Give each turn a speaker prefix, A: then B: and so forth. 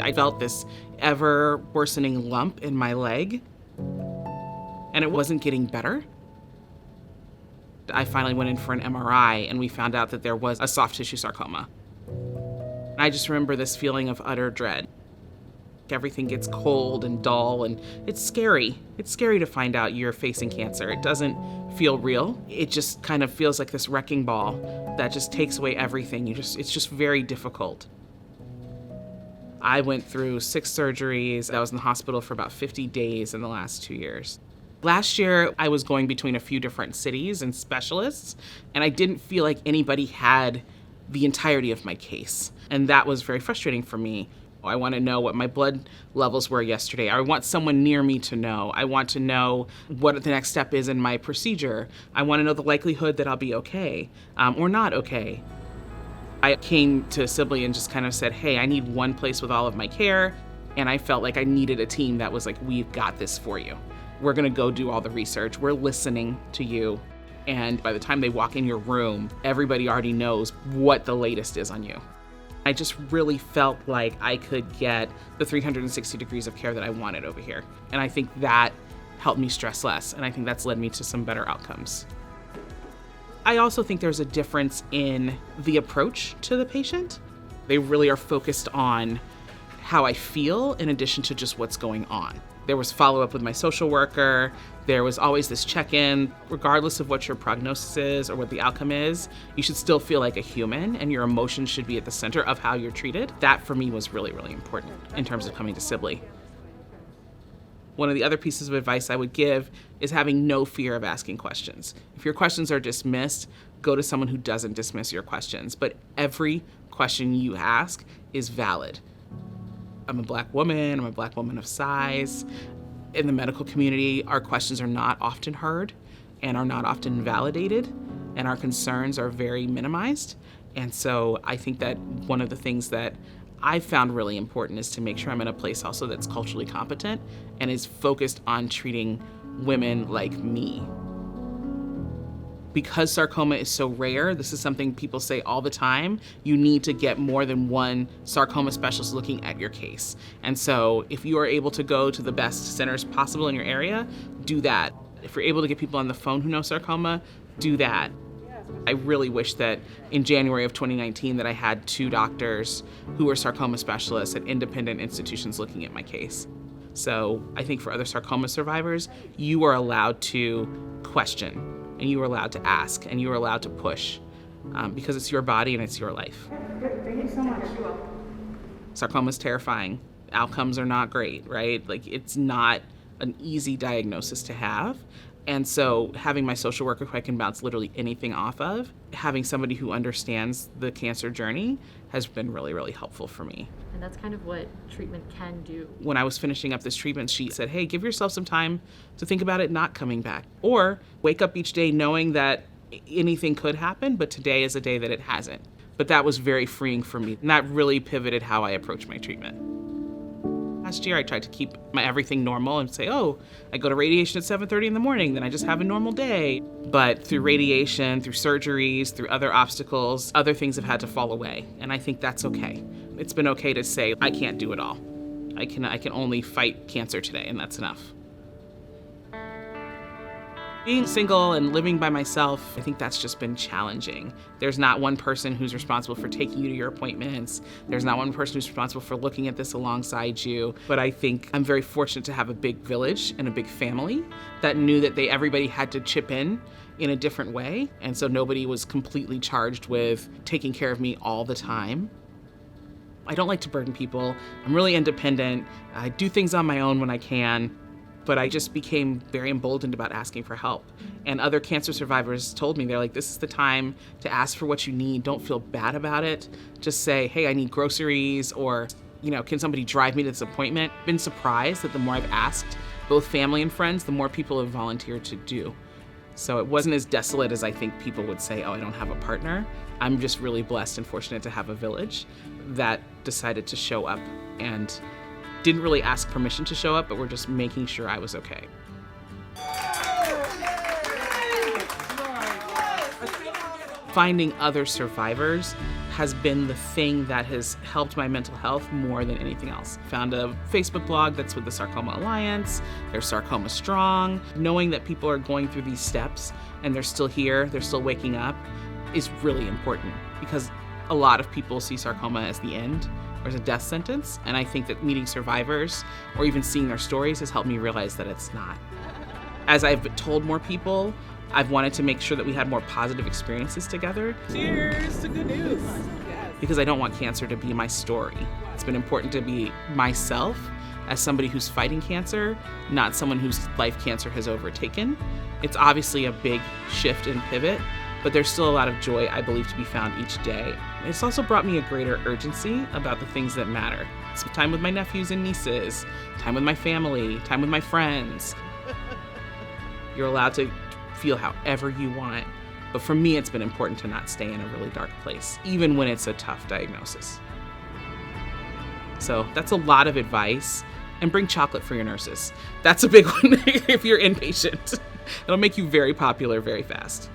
A: I felt this ever worsening lump in my leg, and it wasn't getting better. I finally went in for an MRI, and we found out that there was a soft tissue sarcoma. I just remember this feeling of utter dread. Everything gets cold and dull, and it's scary. It's scary to find out you're facing cancer. It doesn't feel real. It just kind of feels like this wrecking ball that just takes away everything. It's just very difficult. I went through 6 surgeries. I was in the hospital for about 50 days in the last 2 years. Last year, I was going between a few different cities and specialists, and I didn't feel like anybody had the entirety of my case. And that was very frustrating for me. I want to know what my blood levels were yesterday. I want someone near me to know. I want to know what the next step is in my procedure. I want to know the likelihood that I'll be okay or not okay. I came to Sibley and just kind of said, hey, I need one place with all of my care. And I felt like I needed a team that was like, we've got this for you. We're going to go do all the research. We're listening to you. And by the time they walk in your room, everybody already knows what the latest is on you. I just really felt like I could get the 360 degrees of care that I wanted over here. And I think that helped me stress less. And I think that's led me to some better outcomes. I also think there's a difference in the approach to the patient. They really are focused on how I feel in addition to just what's going on. There was follow-up with my social worker. There was always this check-in. Regardless of what your prognosis is or what the outcome is, you should still feel like a human, and your emotions should be at the center of how you're treated. That, for me, was really, really important in terms of coming to Sibley. One of the other pieces of advice I would give is having no fear of asking questions. If your questions are dismissed, go to someone who doesn't dismiss your questions. But every question you ask is valid. I'm a Black woman of size. In the medical community, our questions are not often heard and are not often validated, and our concerns are very minimized. And so I think that one of the things that I found really important is to make sure I'm in a place also that's culturally competent and is focused on treating women like me. Because sarcoma is so rare, this is something people say all the time, you need to get more than one sarcoma specialist looking at your case. And so if you are able to go to the best centers possible in your area, do that. If you're able to get people on the phone who know sarcoma, do that. I really wish that in January of 2019 that I had 2 doctors who were sarcoma specialists at independent institutions looking at my case. So I think for other sarcoma survivors, you are allowed to question, and you are allowed to ask, and you are allowed to push, because it's your body and it's your life.
B: Thank you so much.
A: Sarcoma is terrifying. Outcomes are not great, right? Like, it's not an easy diagnosis to have. And so having my social worker who I can bounce literally anything off of, having somebody who understands the cancer journey has been really, really helpful for me.
C: And that's kind of what treatment can do.
A: When I was finishing up this treatment, she said, hey, give yourself some time to think about it not coming back. Or wake up each day knowing that anything could happen, but today is a day that it hasn't. But that was very freeing for me. And that really pivoted how I approach my treatment. Last year, I tried to keep my everything normal and say, oh, I go to radiation at 7:30 in the morning, then I just have a normal day. But through radiation, through surgeries, through other obstacles, other things have had to fall away. And I think that's okay. It's been okay to say, I can't do it all. I can only fight cancer today, and that's enough. Being single and living by myself, I think that's just been challenging. There's not one person who's responsible for taking you to your appointments. There's not one person who's responsible for looking at this alongside you. But I think I'm very fortunate to have a big village and a big family that knew that everybody had to chip in a different way. And so nobody was completely charged with taking care of me all the time. I don't like to burden people. I'm really independent. I do things on my own when I can. But I just became very emboldened about asking for help. And other cancer survivors told me, they're like, this is the time to ask for what you need. Don't feel bad about it. Just say, hey, I need groceries, or, can somebody drive me to this appointment? I've been surprised that the more I've asked, both family and friends, the more people have volunteered to do. So it wasn't as desolate as I think people would say, oh, I don't have a partner. I'm just really blessed and fortunate to have a village that decided to show up and didn't really ask permission to show up, but were just making sure I was okay. Finding other survivors has been the thing that has helped my mental health more than anything else. Found a Facebook blog that's with the Sarcoma Alliance. There's Sarcoma Strong. Knowing that people are going through these steps and they're still here, they're still waking up, is really important, because a lot of people see sarcoma as the end or as a death sentence. And I think that meeting survivors or even seeing their stories has helped me realize that it's not. As I've told more people, I've wanted to make sure that we had more positive experiences together.
B: Cheers to good news.
A: Because I don't want cancer to be my story. It's been important to be myself as somebody who's fighting cancer, not someone whose life cancer has overtaken. It's obviously a big shift and pivot, but there's still a lot of joy, I believe, to be found each day. It's also brought me a greater urgency about the things that matter. It's time with my nephews and nieces, time with my family, time with my friends. You're allowed to feel however you want, but for me, it's been important to not stay in a really dark place, even when it's a tough diagnosis. So that's a lot of advice. And bring chocolate for your nurses. That's a big one if you're inpatient. It'll make you very popular very fast.